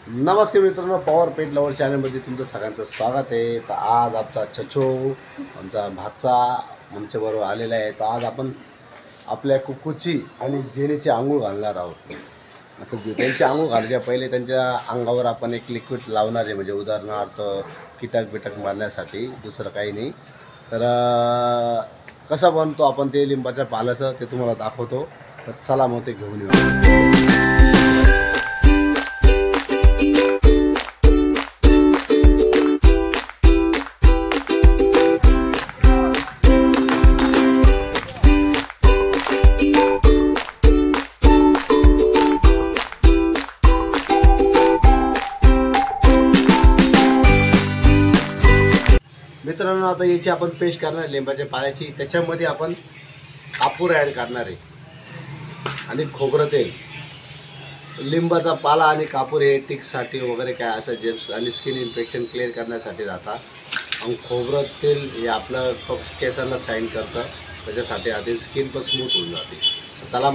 नमस्कार मित्रांनो, पॉवर पेट लवर चॅनलमध्ये तुमचं सगळ्यांचं स्वागत आहे। तर आज आपला छछो आमचा भाचा आमच्याबरोबर आलेला आहे। तर आज आपण आपल्या कुक्कूची आणि जेनीची आंघोळ घालणार आहोत। आता त्यांची आंघोळ घालण्याच्या पहिले त्यांच्या अंगावर आपण एक लिक्विड लावणार आहे, म्हणजे उदाहरणार्थ कीटक मारण्यासाठी, दुसरं काही नाही। तर कसं बनतो आपण ते लिंबाच्या पाल्याचं ते तुम्हाला दाखवतो। तर चला मग ते घेऊन येऊ। मित्रांनो, आता याची आपण पेस्ट करणार आहे लिंबाच्या पाल्याची। त्याच्यामध्ये आपण कापूर ॲड करणार आहे आणि खोबरं तेल। लिंबाचा पाला आणि कापूर हे टिकसाठी वगैरे काय असं जेम्स आणि स्किन इन्फेक्शन क्लिअर करण्यासाठी राहतात। आणि खोबरं तेल हे आपलं केसांना साईन करतं, त्याच्यासाठी आधी स्किन पण स्मूथ होऊन जाते। चला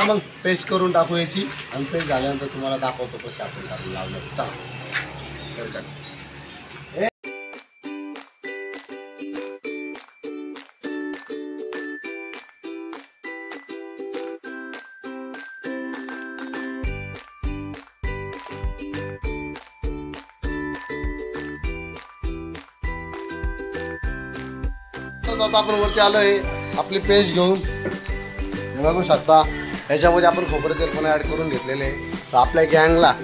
मग पेस्ट करून टाकू याची, आणि पेस्ट झाल्यानंतर तुम्हाला दाखवतो कसं आपण लावलं। चला आता आपण वरती आलो आहे आपली पेस्ट घेऊन। बघू शकता ह्याच्यामध्ये आपण खोबरं तेल पण ॲड करून घेतलेले आहे। तर आपल्या गँगला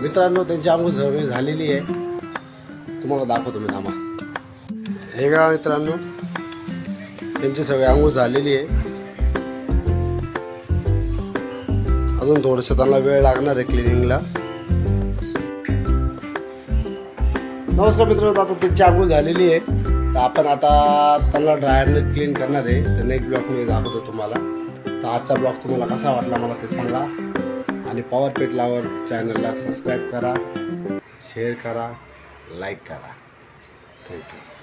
मित्रांनो, त्यांची आंघोळ सगळी झालेली आहे, तुम्हाला दाखवतो मी। थांबा, हे का मित्रांनो, त्यांची सगळी आंघोळ झालेली आहे। अजून थोडंसं त्यांना वेळ लागणार आहे क्लिनिंगला। नमस्कार मित्रांनो, आता त्यांची आंघोळ झालेली आहे। तर आपण आता त्यांना ड्रायरने क्लीन करणार आहे। तर नेक्स्ट ब्लॉग मी दाखवतो तुम्हाला। तर आजचा ब्लॉग तुम्हाला कसा वाटला मला ते सांगा, आणि पॉवर पेट लवर चॅनलला सबस्क्राईब करा, शेअर करा, लाईक करा। थँक्यू।